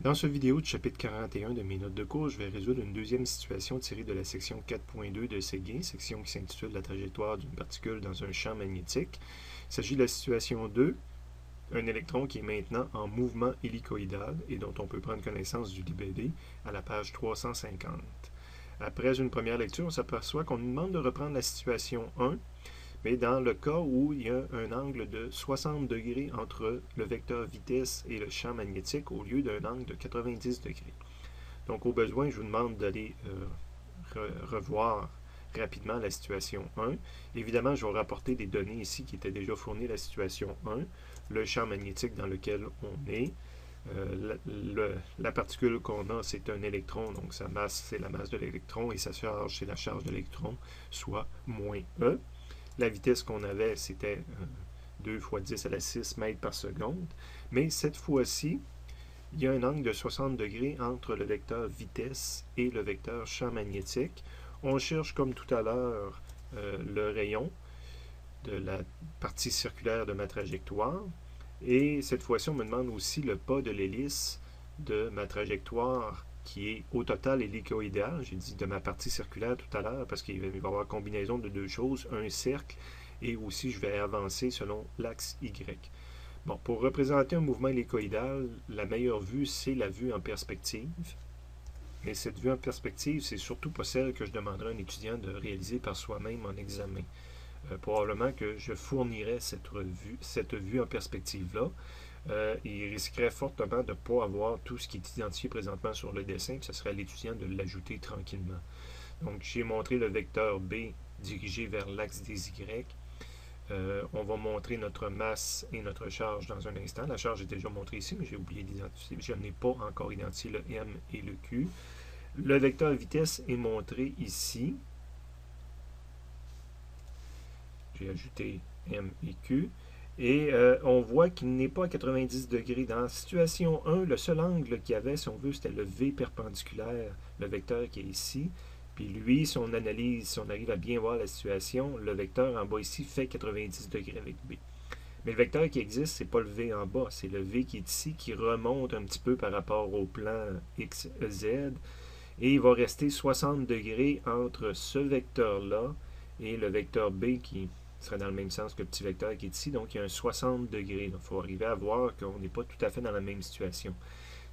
Dans cette vidéo du chapitre 41 de mes notes de cours, je vais résoudre une deuxième situation tirée de la section 4.2 de Séguin, section qui s'intitule La trajectoire d'une particule dans un champ magnétique. Il s'agit de la situation 2, un électron qui est maintenant en mouvement hélicoïdal et dont on peut prendre connaissance du libellé à la page 350. Après une première lecture, on s'aperçoit qu'on nous demande de reprendre la situation 1, mais dans le cas où il y a un angle de 60 degrés entre le vecteur vitesse et le champ magnétique au lieu d'un angle de 90 degrés. Donc au besoin, je vous demande d'aller revoir rapidement la situation 1. Évidemment, je vais rapporter des données ici qui étaient déjà fournies à la situation 1, le champ magnétique dans lequel on est. La particule qu'on a, c'est un électron, donc sa masse, c'est la masse de l'électron, et sa charge, c'est la charge de l'électron, soit moins E. La vitesse qu'on avait, c'était 2 fois 10 à la 6 mètres par seconde. Mais cette fois-ci, il y a un angle de 60 degrés entre le vecteur vitesse et le vecteur champ magnétique. On cherche, comme tout à l'heure, le rayon de la partie circulaire de ma trajectoire. Et cette fois-ci, on me demande aussi le pas de l'hélice de ma trajectoire qui est au total hélicoïdal. J'ai dit de ma partie circulaire tout à l'heure parce qu'il va y avoir combinaison de deux choses, un cercle, et aussi je vais avancer selon l'axe Y. Bon, pour représenter un mouvement hélicoïdal, la meilleure vue, c'est la vue en perspective. Mais cette vue en perspective, c'est surtout pas celle que je demanderai à un étudiant de réaliser par soi-même en examen. Probablement que je fournirais cette vue en perspective-là. Il risquerait fortement de ne pas avoir tout ce qui est identifié présentement sur le dessin, puis ce serait à l'étudiant de l'ajouter tranquillement. Donc, j'ai montré le vecteur B dirigé vers l'axe des Y. On va montrer notre masse et notre charge dans un instant. La charge est déjà montrée ici, mais j'ai oublié d'identifier. Je n'ai pas encore identifié le M et le Q. Le vecteur vitesse est montré ici. J'ai ajouté M et Q. Et on voit qu'il n'est pas à 90 degrés. Dans la situation 1, le seul angle qu'il y avait, si on veut, c'était le V perpendiculaire, le vecteur qui est ici. Puis lui, si on analyse, si on arrive à bien voir la situation, le vecteur en bas ici fait 90 degrés avec B. Mais le vecteur qui existe, c'est pas le V en bas, c'est le V qui est ici, qui remonte un petit peu par rapport au plan XZ. Et il va rester 60 degrés entre ce vecteur-là et le vecteur B qui serait dans le même sens que le petit vecteur qui est ici. Donc, il y a un 60 degrés. Donc, il faut arriver à voir qu'on n'est pas tout à fait dans la même situation.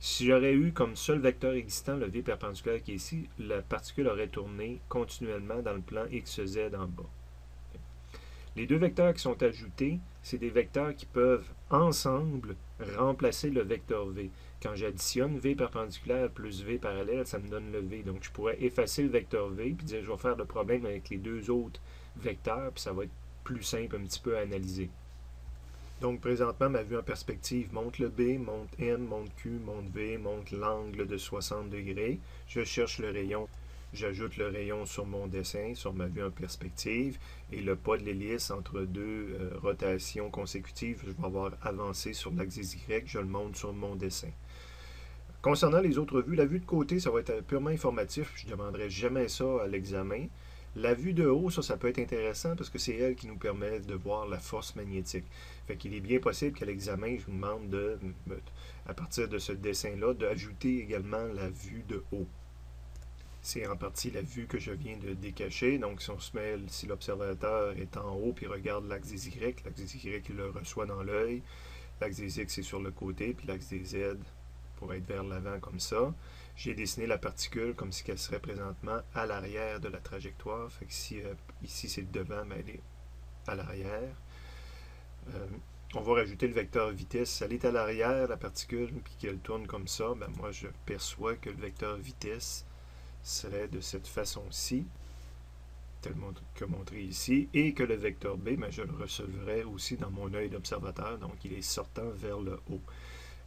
Si j'aurais eu comme seul vecteur existant le V perpendiculaire qui est ici, la particule aurait tourné continuellement dans le plan XZ en bas. Les deux vecteurs qui sont ajoutés, c'est des vecteurs qui peuvent ensemble remplacer le vecteur V. Quand j'additionne V perpendiculaire plus V parallèle, ça me donne le V. Donc je pourrais effacer le vecteur V puis dire je vais faire le problème avec les deux autres vecteurs, puis ça va être plus simple un petit peu à analyser. Donc présentement, ma vue en perspective montre le B, montre M, montre Q, montre V, montre l'angle de 60 degrés. Je cherche le rayon. J'ajoute le rayon sur mon dessin, sur ma vue en perspective, et le pas de l'hélice entre deux rotations consécutives, je vais avoir avancé sur l'axe des Y, je le montre sur mon dessin. Concernant les autres vues, la vue de côté, ça va être purement informatif, je ne demanderai jamais ça à l'examen. La vue de haut, ça peut être intéressant parce que c'est elle qui nous permet de voir la force magnétique. Fait qu'il est bien possible qu'à l'examen, je vous demande de, à partir de ce dessin-là, d'ajouter également la vue de haut. C'est en partie la vue que je viens de décacher. Donc, si on se met, si l'observateur est en haut puis regarde l'axe des Y, l'axe des Y, il le reçoit dans l'œil. L'axe des X, c'est sur le côté, puis l'axe des Z pour être vers l'avant comme ça. J'ai dessiné la particule comme si elle serait présentement à l'arrière de la trajectoire. Fait que si ici c'est le devant, mais elle est à l'arrière. On va rajouter le vecteur vitesse. Si elle est à l'arrière, la particule, puis qu'elle tourne comme ça, ben moi je perçois que le vecteur vitesse serait de cette façon-ci, tel que montré ici, et que le vecteur B, ben je le recevrai aussi dans mon œil d'observateur, donc il est sortant vers le haut.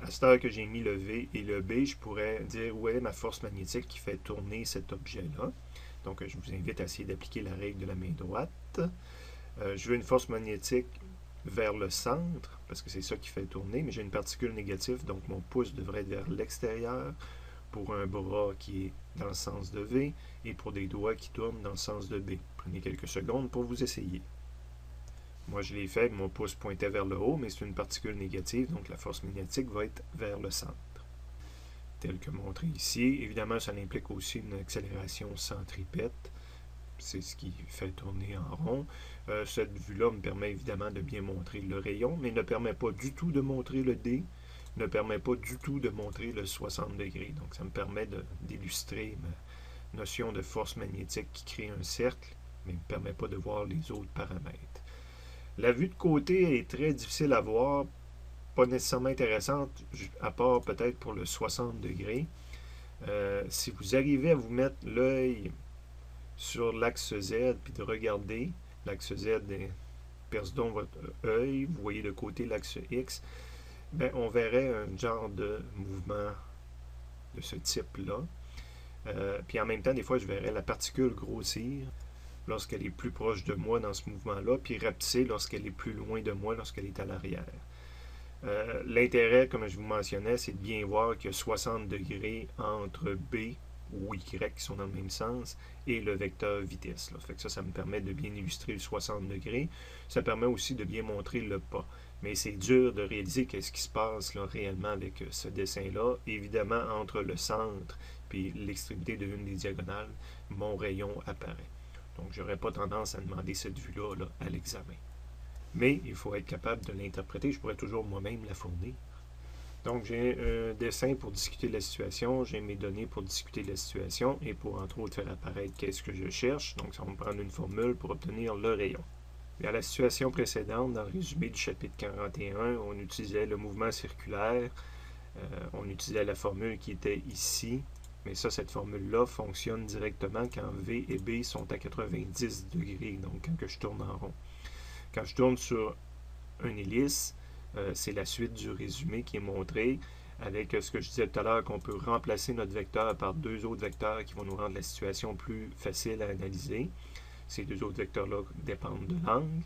À cette heure que j'ai mis le V et le B, je pourrais dire où est ma force magnétique qui fait tourner cet objet-là. Donc, je vous invite à essayer d'appliquer la règle de la main droite. Je veux une force magnétique vers le centre, parce que c'est ça qui fait tourner, mais j'ai une particule négative, donc mon pouce devrait être vers l'extérieur pour un bras qui est dans le sens de V et pour des doigts qui tournent dans le sens de B. Prenez quelques secondes pour vous essayer. Moi, je l'ai fait, mon pouce pointait vers le haut, mais c'est une particule négative, donc la force magnétique va être vers le centre. tel que montré ici. Évidemment, ça implique aussi une accélération centripète. C'est ce qui fait tourner en rond. Cette vue-là me permet évidemment de bien montrer le rayon, mais ne permet pas du tout de montrer le D, ne permet pas du tout de montrer le 60 degrés. Donc, ça me permet d'illustrer ma notion de force magnétique qui crée un cercle, mais ne me permet pas de voir les autres paramètres. La vue de côté est très difficile à voir, pas nécessairement intéressante, à part peut-être pour le 60 degrés. Si vous arrivez à vous mettre l'œil sur l'axe Z, puis de regarder, l'axe Z perce donc votre œil, vous voyez de côté l'axe X, ben, on verrait un genre de mouvement de ce type-là. Puis en même temps, des fois, je verrais la particule grossir lorsqu'elle est plus proche de moi dans ce mouvement-là, puis rapetisser lorsqu'elle est plus loin de moi, lorsqu'elle est à l'arrière. L'intérêt, comme je vous mentionnais, c'est de bien voir qu'il y a 60 degrés entre B ou Y qui sont dans le même sens et le vecteur vitesse. Là. Fait que ça me permet de bien illustrer le 60 degrés. Ça permet aussi de bien montrer le pas. Mais c'est dur de réaliser qu'est-ce qui se passe là, réellement avec ce dessin-là. Évidemment, entre le centre et l'extrémité de l'une des diagonales, mon rayon apparaît. Donc, je n'aurais pas tendance à demander cette vue-là là, à l'examen. Mais il faut être capable de l'interpréter. Je pourrais toujours moi-même la fournir. Donc, j'ai un dessin pour discuter de la situation, j'ai mes données pour discuter de la situation et pour, entre autres, faire apparaître qu'est-ce que je cherche. Donc, ça va me prendre une formule pour obtenir le rayon. Et à la situation précédente, dans le résumé du chapitre 41, on utilisait le mouvement circulaire, on utilisait la formule qui était ici, mais ça, cette formule-là fonctionne directement quand V et B sont à 90 degrés, donc quand je tourne en rond. Quand je tourne sur une hélice, c'est la suite du résumé qui est montré avec ce que je disais tout à l'heure, qu'on peut remplacer notre vecteur par deux autres vecteurs qui vont nous rendre la situation plus facile à analyser. Ces deux autres vecteurs-là dépendent de l'angle.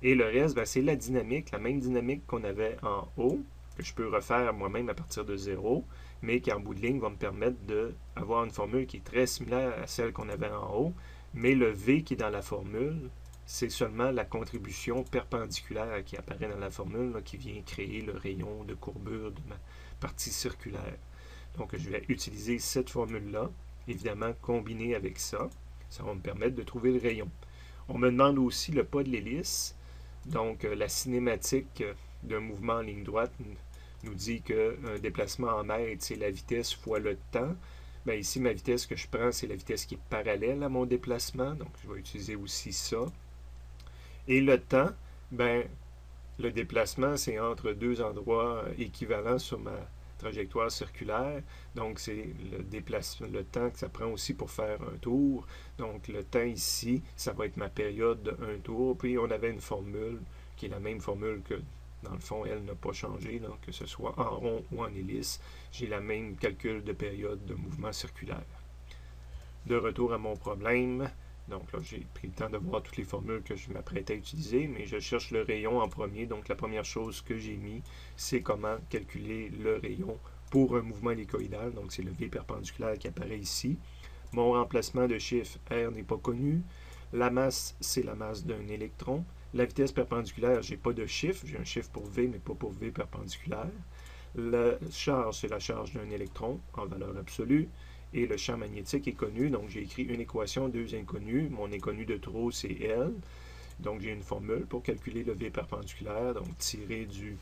Et le reste, ben, c'est la dynamique, la même dynamique qu'on avait en haut, que je peux refaire moi-même à partir de 0, mais qui en bout de ligne va me permettre d'avoir une formule qui est très similaire à celle qu'on avait en haut, mais le V qui est dans la formule, c'est seulement la contribution perpendiculaire qui apparaît dans la formule là, qui vient créer le rayon de courbure de ma partie circulaire. Donc, je vais utiliser cette formule-là, évidemment combinée avec ça. Ça va me permettre de trouver le rayon. On me demande aussi le pas de l'hélice. Donc, la cinématique d'un mouvement en ligne droite nous dit qu'un déplacement en mètres, c'est la vitesse fois le temps. Bien, ici, ma vitesse que je prends, c'est la vitesse qui est parallèle à mon déplacement. Donc, je vais utiliser aussi ça. Et le temps, ben, le déplacement, c'est entre deux endroits équivalents sur ma trajectoire circulaire. Donc, c'est le temps que ça prend aussi pour faire un tour. Donc, le temps ici, ça va être ma période de un tour. Puis, on avait une formule qui est la même formule que, dans le fond, elle n'a pas changé, là, que ce soit en rond ou en hélice. J'ai la même calcul de période de mouvement circulaire. De retour à mon problème. Donc là, j'ai pris le temps de voir toutes les formules que je m'apprêtais à utiliser, mais je cherche le rayon en premier. Donc la première chose que j'ai mis, c'est comment calculer le rayon pour un mouvement hélicoïdal. Donc c'est le V perpendiculaire qui apparaît ici. Mon remplacement de chiffre R n'est pas connu. La masse, c'est la masse d'un électron. La vitesse perpendiculaire, j'ai pas de chiffre. J'ai un chiffre pour V, mais pas pour V perpendiculaire. La charge, c'est la charge d'un électron en valeur absolue. Et le champ magnétique est connu, donc j'ai écrit une équation, deux inconnus. Mon inconnu de trop, c'est L. Donc j'ai une formule pour calculer le V perpendiculaire, donc tiré du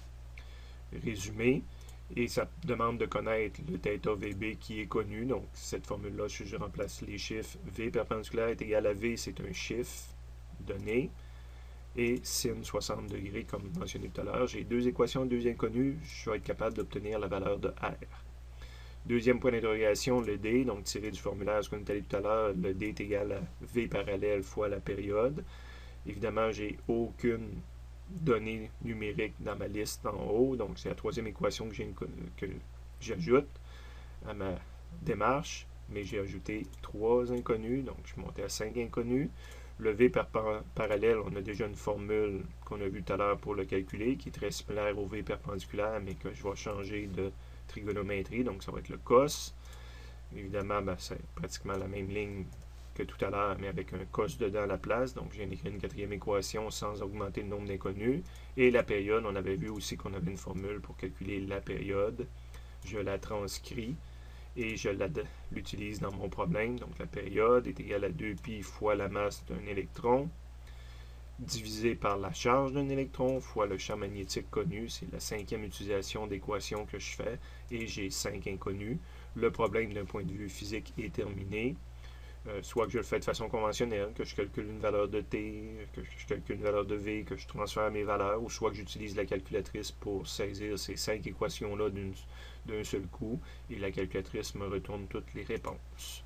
résumé. Et ça demande de connaître le θ VB qui est connu. Donc cette formule-là, je remplace les chiffres. V perpendiculaire est égal à V, c'est un chiffre donné. Et sin 60 degrés, comme mentionné tout à l'heure. J'ai deux équations, deux inconnus. Je vais être capable d'obtenir la valeur de R. Deuxième point d'interrogation, le D, donc tiré du formulaire, ce qu'on est allé tout à l'heure, le D est égal à V parallèle fois la période. Évidemment, j'ai aucune donnée numérique dans ma liste en haut, donc c'est la troisième équation que j'ajoute à ma démarche, mais j'ai ajouté 3 inconnus, donc je suis monté à 5 inconnus. Le V parallèle, on a déjà une formule qu'on a vue tout à l'heure pour le calculer, qui est très similaire au V perpendiculaire, mais que je vais changer de trigonométrie, donc ça va être le cos. Évidemment, ben, c'est pratiquement la même ligne que tout à l'heure, mais avec un cos dedans à la place. Donc, j'ai écrit une quatrième équation sans augmenter le nombre d'inconnus. Et la période, on avait vu aussi qu'on avait une formule pour calculer la période. Je la transcris. et je l'utilise dans mon problème. Donc la période est égale à 2π fois la masse d'un électron, divisé par la charge d'un électron, fois le champ magnétique connu. C'est la 5e utilisation d'équation que je fais, et j'ai 5 inconnus. Le problème d'un point de vue physique est terminé. Soit que je le fais de façon conventionnelle, que je calcule une valeur de t, que je calcule une valeur de v, que je transfère mes valeurs, ou soit que j'utilise la calculatrice pour saisir ces 5 équations-là d'un seul coup, et la calculatrice me retourne toutes les réponses.